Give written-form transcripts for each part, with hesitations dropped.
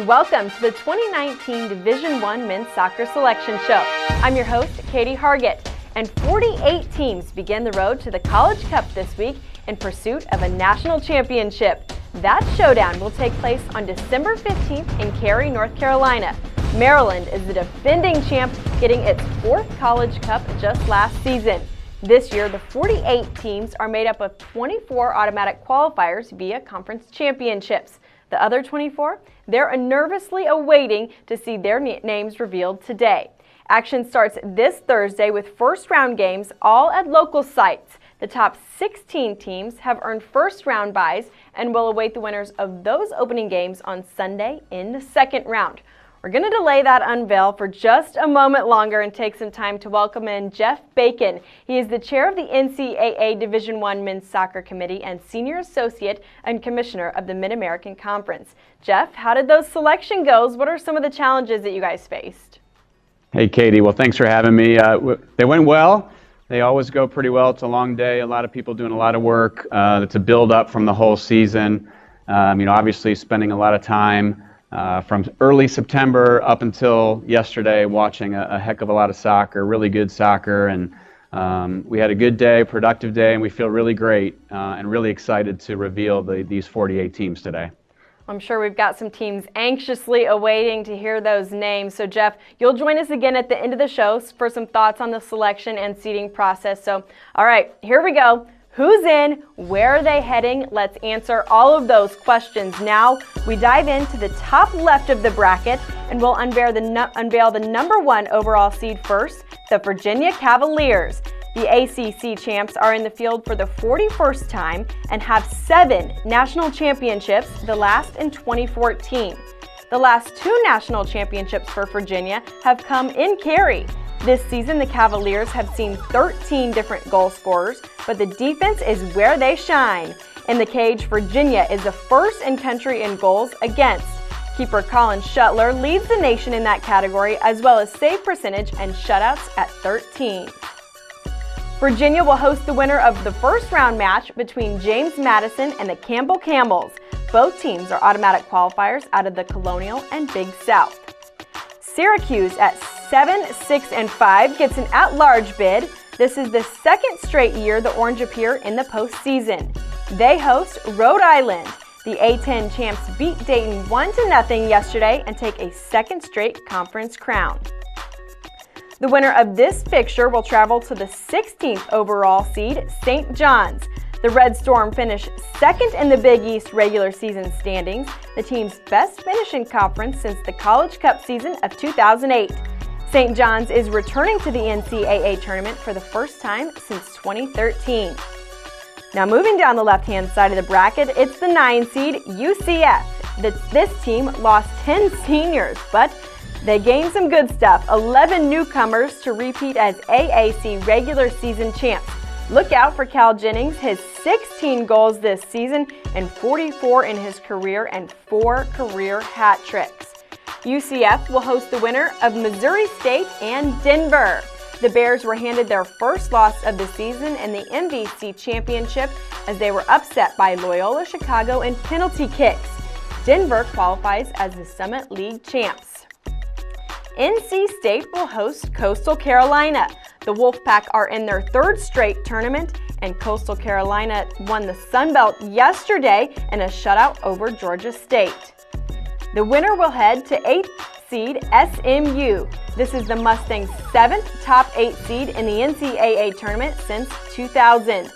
Welcome to the 2019 Division I Men's Soccer Selection Show. I'm your host, Katie Hargett, and 48 teams begin the road to the College Cup this week in pursuit of a national championship. That showdown will take place on December 15th in Cary, North Carolina. Maryland is the defending champ, getting its fourth College Cup just last season. This year, the 48 teams are made up of 24 automatic qualifiers via conference championships. The other 24, they're nervously awaiting to see their names revealed today. Action starts this Thursday with first-round games, all at local sites. The top 16 teams have earned first-round byes and will await the winners of those opening games on Sunday in the second round. We're going to delay that unveil for just a moment longer and take some time to welcome in Jeff Bacon. He is the chair of the NCAA Division I Men's Soccer Committee and Senior Associate and Commissioner of the Mid-American Conference. Jeff, how did those selection goes? What are some of the challenges that you guys faced? Hey, Katie. Well, thanks for having me. They went well. They always go pretty well. It's a long day. A lot of people doing a lot of work to build up from the whole season. Obviously spending a lot of time from early September up until yesterday watching a heck of a lot of soccer, really good soccer, and we had a good day, productive day, and we feel really great and really excited to reveal these 48 teams today. I'm sure we've got some teams anxiously awaiting to hear those names. So Jeff, you'll join us again at the end of the show for some thoughts on the selection and seeding process. So, all right, here we go. Who's in? Where are they heading? Let's answer all of those questions now. We dive into the top left of the bracket, and we'll unveil the number one overall seed first, the Virginia Cavaliers. The ACC champs are in the field for the 41st time and have 7 national championships, the last in 2014. The last 2 national championships for Virginia have come in Cary. This season, the Cavaliers have seen 13 different goal scorers, but the defense is where they shine. In the cage, Virginia is the first in country in goals against. Keeper Colin Shuttler leads the nation in that category, as well as save percentage and shutouts at 13. Virginia will host the winner of the first round match between James Madison and the Campbell Camels. Both teams are automatic qualifiers out of the Colonial and Big South. Syracuse at 7, 6, and 5 gets an at-large bid. This is the second straight year the Orange appear in the postseason. They host Rhode Island. The A-10 champs beat Dayton 1-0 yesterday and take a second straight conference crown. The winner of this fixture will travel to the 16th overall seed, St. John's. The Red Storm finished second in the Big East regular season standings, the team's best finish in conference since the College Cup season of 2008. St. John's is returning to the NCAA tournament for the first time since 2013. Now moving down the left-hand side of the bracket, it's the 9 seed, UCF. This team lost 10 seniors, but they gained some good stuff, 11 newcomers to repeat as AAC regular season champs. Look out for Cal Jennings, his 16 goals this season and 44 in his career and 4 career hat tricks. UCF will host the winner of Missouri State and Denver. The Bears were handed their first loss of the season in the MVC championship as they were upset by Loyola Chicago in penalty kicks. Denver qualifies as the Summit League champs. NC State will host Coastal Carolina. The Wolfpack are in their 3rd straight tournament, and Coastal Carolina won the Sun Belt yesterday in a shutout over Georgia State. The winner will head to 8th seed SMU. This is the Mustangs' 7th top 8 seed in the NCAA tournament since 2000.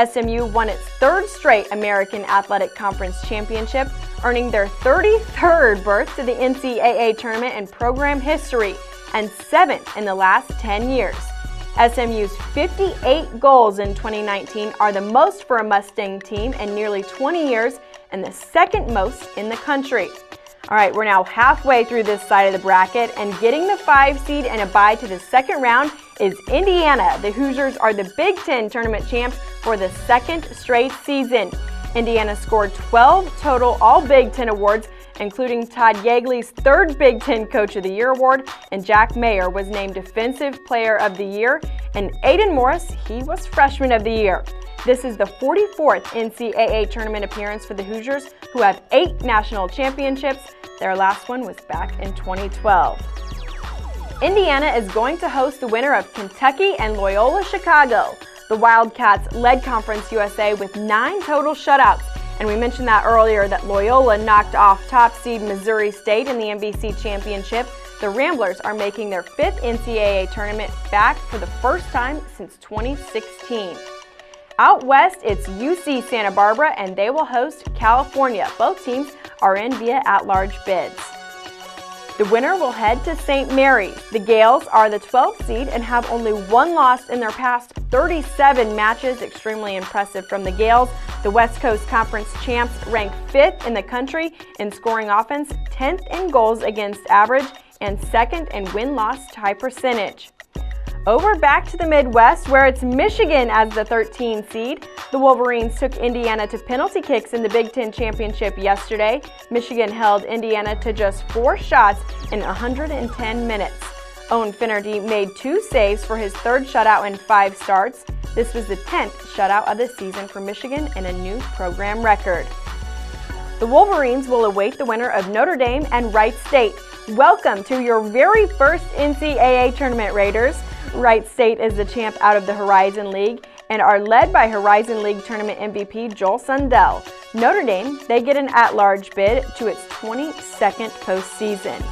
SMU won its 3rd straight American Athletic Conference championship, earning their 33rd berth to the NCAA tournament in program history and 7th in the last 10 years. SMU's 58 goals in 2019 are the most for a Mustang team in nearly 20 years and the second most in the country. All right, we're now halfway through this side of the bracket, and getting the 5 seed and a bye to the second round is Indiana. The Hoosiers are the Big Ten tournament champs for the 2nd straight season. Indiana scored 12 total All-Big Ten awards, including Todd Yeagley's 3rd Big Ten Coach of the Year award, and Jack Mayer was named Defensive Player of the Year, and Aiden Morris, he was Freshman of the Year. This is the 44th NCAA tournament appearance for the Hoosiers, who have 8 national championships, Their last one was back in 2012. Indiana is going to host the winner of Kentucky and Loyola Chicago. The Wildcats led Conference USA with 9 total shutouts, and we mentioned that earlier that Loyola knocked off top seed Missouri State in the NBC Championship. The Ramblers are making their 5th NCAA tournament back for the first time since 2016. Out west, it's UC Santa Barbara, and they will host California. Both teams are in via at-large bids. The winner will head to St. Mary's. The Gales are the 12th seed and have only 1 loss in their past 37 matches. Extremely impressive from the Gales. The West Coast Conference champs rank 5th in the country in scoring offense, 10th in goals against average, and 2nd in win-loss tie percentage. Over back to the Midwest, where it's Michigan as the 13th seed. The Wolverines took Indiana to penalty kicks in the Big Ten Championship yesterday. Michigan held Indiana to just 4 shots in 110 minutes. Owen Finnerty made 2 saves for his 3rd shutout in 5 starts. This was the 10th shutout of the season for Michigan and a new program record. The Wolverines will await the winner of Notre Dame and Wright State. Welcome to your very first NCAA tournament, Raiders. Wright State is the champ out of the Horizon League and are led by Horizon League tournament MVP Joel Sundell. Notre Dame, they get an at-large bid to its 22nd postseason.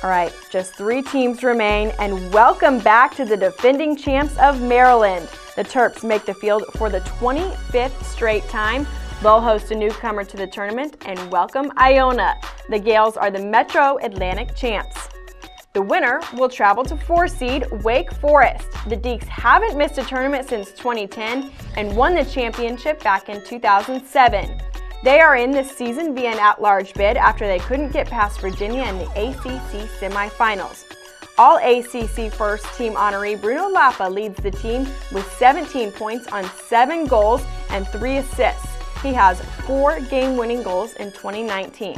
All right, just 3 teams remain, and welcome back to the defending champs of Maryland. The Terps make the field for the 25th straight time. They'll host a newcomer to the tournament and welcome Iona. The Gales are the Metro Atlantic champs. The winner will travel to 4 seed Wake Forest. The Deacs haven't missed a tournament since 2010 and won the championship back in 2007. They are in this season via an at-large bid after they couldn't get past Virginia in the ACC semifinals. All ACC first team honoree Bruno Laffa leads the team with 17 points on 7 goals and 3 assists. He has 4 game-winning goals in 2019.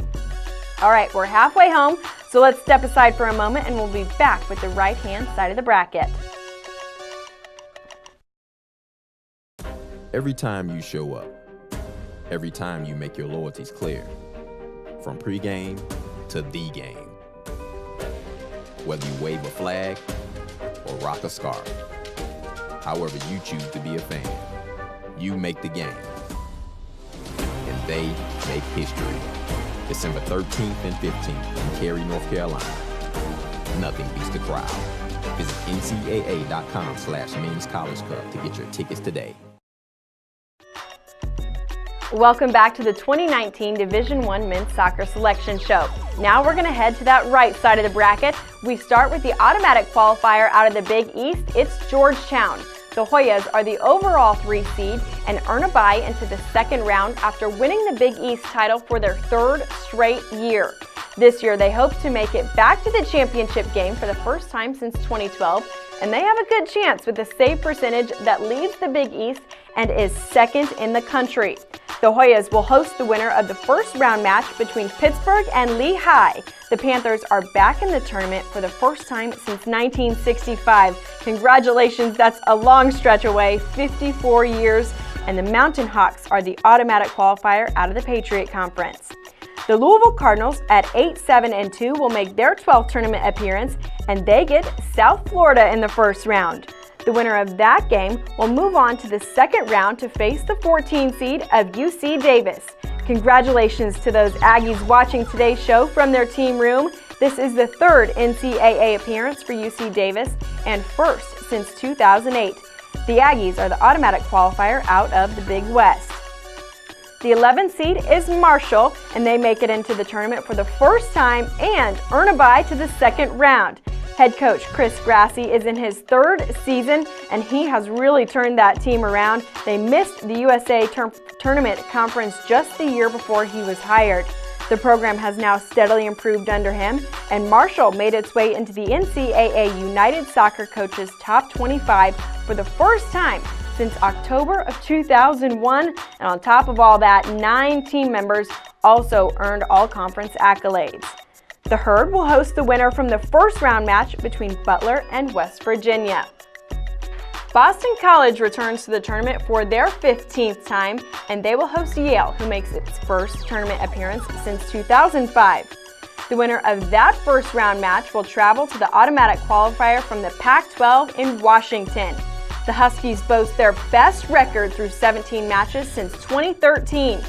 All right, we're halfway home, so let's step aside for a moment and we'll be back with the right-hand side of the bracket. Every time you show up, every time you make your loyalties clear, from pregame to the game. Whether you wave a flag or rock a scarf, however you choose to be a fan, you make the game, and they make history. December 13th and 15th in Cary, North Carolina. Nothing beats the crowd. Visit ncaa.com/Men's College Cup to get your tickets today. Welcome back to the 2019 Division I Men's Soccer Selection Show. Now we're going to head to that right side of the bracket. We start with the automatic qualifier out of the Big East. It's Georgetown. The Hoyas are the overall 3 seed and earn a bye into the 2nd round after winning the Big East title for their 3rd straight year. This year they hope to make it back to the championship game for the first time since 2012, and they have a good chance with a save percentage that leads the Big East and is 2nd in the country. The Hoyas will host the winner of the 1st round match between Pittsburgh and Lehigh. The Panthers are back in the tournament for the first time since 1965. Congratulations, that's a long stretch away, 54 years, and the Mountain Hawks are the automatic qualifier out of the Patriot Conference. The Louisville Cardinals at 8-7-2 will make their 12th tournament appearance, and they get South Florida in the 1st round. The winner of that game will move on to the 2nd round to face the 14 seed of UC Davis. Congratulations to those Aggies watching today's show from their team room. This is the 3rd NCAA appearance for UC Davis and 1st since 2008. The Aggies are the automatic qualifier out of the Big West. The 11th seed is Marshall, and they make it into the tournament for the first time and earn a bye to the 2nd round. Head coach Chris Grassi is in his 3rd season, and he has really turned that team around. They missed the USA Tournament Conference just the year before he was hired. The program has now steadily improved under him, and Marshall made its way into the NCAA United Soccer Coaches Top 25 for the first time since October of 2001. And on top of all that, 9 team members also earned all-conference accolades. The Herd will host the winner from the 1st round match between Butler and West Virginia. Boston College returns to the tournament for their 15th time, and they will host Yale, who makes its 1st tournament appearance since 2005. The winner of that first round match will travel to the automatic qualifier from the Pac-12 in Washington. The Huskies boast their best record through 17 matches since 2013.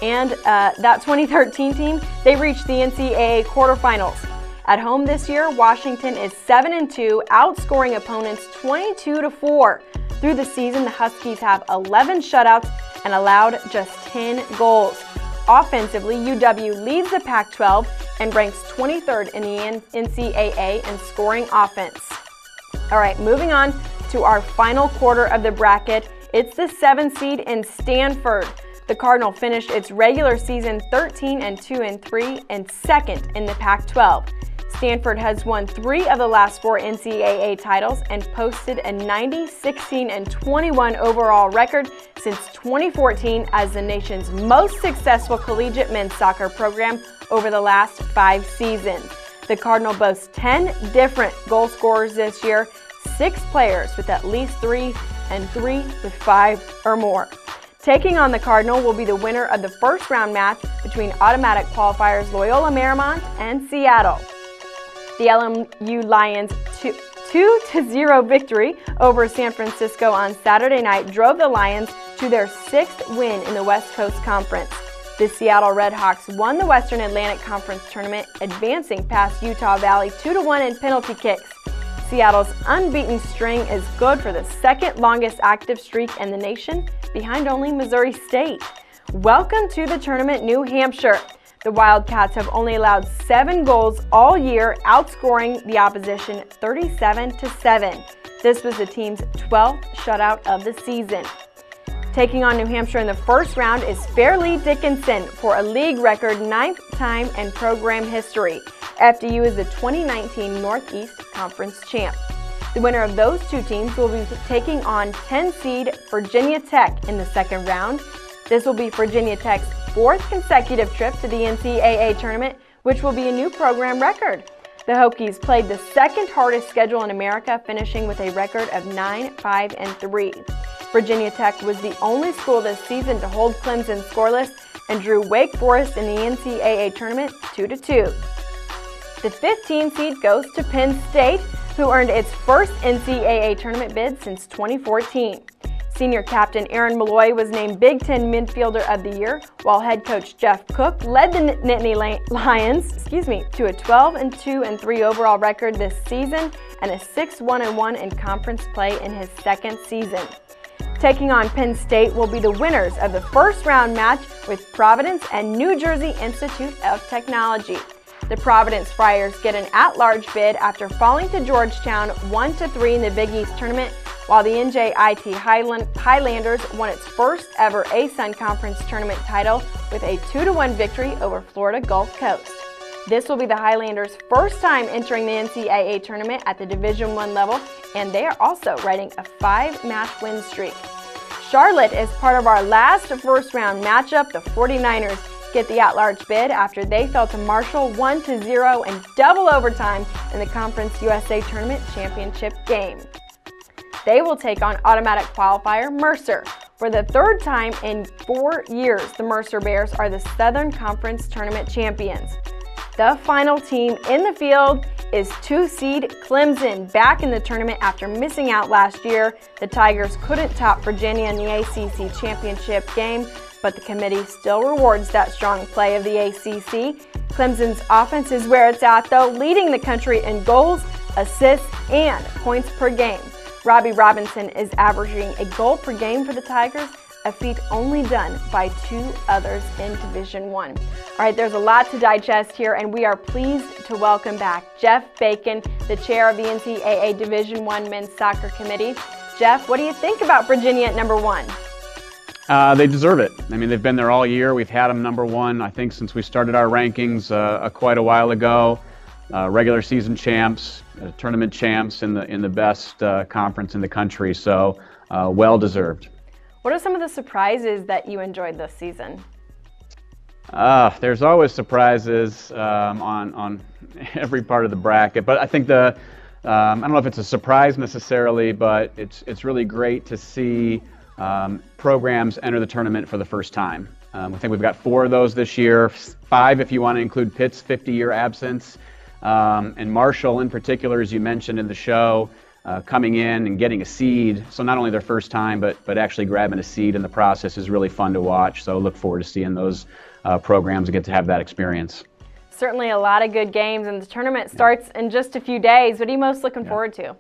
And that 2013 team, they reached the NCAA quarterfinals. At home this year, Washington is 7-2, outscoring opponents 22-4. Through the season, the Huskies have 11 shutouts and allowed just 10 goals. Offensively, UW leads the Pac-12 and ranks 23rd in the NCAA in scoring offense. All right, moving on to our final quarter of the bracket. It's the 7th seed in Stanford. The Cardinal finished its regular season 13-2-3 and second in the Pac-12. Stanford has won 3 of the last 4 NCAA titles and posted a 90-16-21 overall record since 2014 as the nation's most successful collegiate men's soccer program over the last 5 seasons. The Cardinal boasts 10 different goal scorers this year, 6 players with at least 3 and 3 with 5 or more. Taking on the Cardinal will be the winner of the first round match between automatic qualifiers Loyola Marymount and Seattle. The Lmu Lions 2-0 victory over San Francisco on Saturday night drove the Lions to their 6th win in the West Coast Conference. The Seattle Redhawks won the Western Atlantic Conference tournament, advancing past Utah Valley 2-1 in penalty kicks. Seattle's unbeaten string is good for the second longest active streak in the nation, behind only Missouri State. Welcome to the tournament, New Hampshire. The Wildcats have only allowed 7 goals all year, outscoring the opposition 37-7. This was the team's 12th shutout of the season. Taking on New Hampshire in the first round is Fairleigh Dickinson for a league record 9th time in program history. FDU is the 2019 Northeast Conference champ. The winner of those 2 teams will be taking on 10 seed Virginia Tech in the second round. This will be Virginia Tech's 4th consecutive trip to the NCAA tournament, which will be a new program record. The Hokies played the second hardest schedule in America, finishing with a record of 9-5-3. Virginia Tech was the only school this season to hold Clemson scoreless and drew Wake Forest in the NCAA tournament 2-2. The 15 seed goes to Penn State, who earned its first NCAA tournament bid since 2014. Senior captain Aaron Malloy was named Big Ten Midfielder of the Year, while head coach Jeff Cook led the Nittany Lions to a 12-2-3 overall record this season and a 6-1-1 in conference play in his second season. Taking on Penn State will be the winners of the first round match with Providence and New Jersey Institute of Technology. The Providence Friars get an at-large bid after falling to Georgetown 1-3 in the Big East tournament, while the NJIT Highlanders won its first ever ASUN Conference tournament title with a 2-1 victory over Florida Gulf Coast. This will be the Highlanders' first time entering the NCAA tournament at the Division I level, and they are also riding a 5-match win streak. Charlotte is part of our last first-round matchup. The 49ers get the at-large bid after they fell to Marshall 1-0 in double overtime in the Conference USA Tournament Championship game. They will take on automatic qualifier Mercer. For the 3rd time in 4 years, the Mercer Bears are the Southern Conference Tournament champions. The final team in the field is 2 seed Clemson, back in the tournament after missing out last year. The Tigers couldn't top Virginia in the ACC championship game, but the committee still rewards that strong play of the ACC. Clemson's offense is where it's at, though, leading the country in goals, assists, and points per game. Robbie Robinson is averaging a goal per game for the Tigers, a feat only done by 2 others in Division I. All right, there's a lot to digest here, and we are pleased to welcome back Jeff Bacon, the chair of the NCAA Division I Men's Soccer Committee. Jeff, what do you think about Virginia at number 1? They deserve it. I mean, they've been there all year. We've had them number 1, I think, since we started our rankings quite a while ago. Regular season champs, tournament champs in the best conference in the country. So well deserved. What are some of the surprises that you enjoyed this season? There's always surprises on every part of the bracket, but I think I don't know if it's a surprise necessarily, but it's really great to see programs enter the tournament for the first time. I think we've got 4 of those this year, 5 if you want to include Pitt's 50-year absence. And Marshall in particular, as you mentioned in the show, coming in and getting a seed. So not only their first time, but actually grabbing a seed in the process is really fun to watch. So look forward to seeing those programs and get to have that experience. Certainly a lot of good games, and the tournament starts in just a few days. What are you most looking forward to?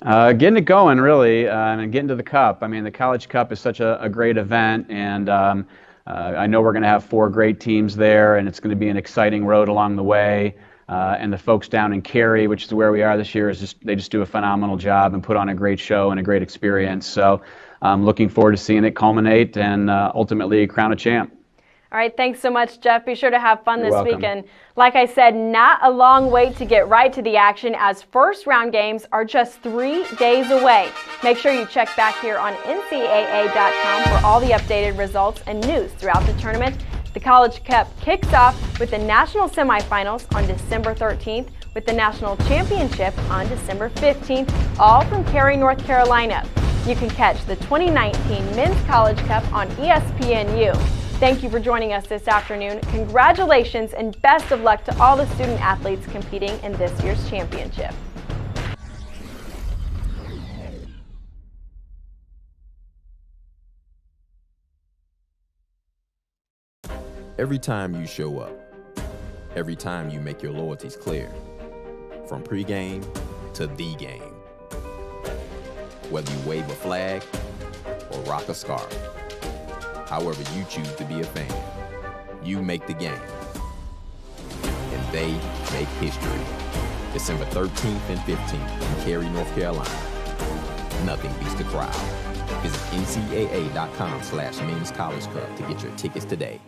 Getting it going, really, and getting to the Cup. I mean, the College Cup is such a great event, and I know we're going to have 4 great teams there, and it's going to be an exciting road along the way. And the folks down in Cary, which is where we are this year, they just do a phenomenal job and put on a great show and a great experience. So I'm looking forward to seeing it culminate and ultimately crown a champ. All right, thanks so much, Jeff. Be sure to have fun this welcome. weekend. Like I said, not a long wait to get right to the action, as first round games are just 3 days away. Make sure you check back here on NCAA.com for all the updated results and news throughout the tournament. The College Cup kicks off with the national semifinals on December 13th, with the national championship on December 15th, all from Cary, North Carolina. You can catch the 2019 Men's College Cup on ESPNU. Thank you for joining us this afternoon. Congratulations and best of luck to all the student athletes competing in this year's championship. Every time you show up, every time you make your loyalties clear, from pregame to the game. Whether you wave a flag or rock a scarf, however you choose to be a fan, you make the game, and they make history. December 13th and 15th in Cary, North Carolina. Nothing beats the crowd. Visit ncaa.com/Men's College Cup to get your tickets today.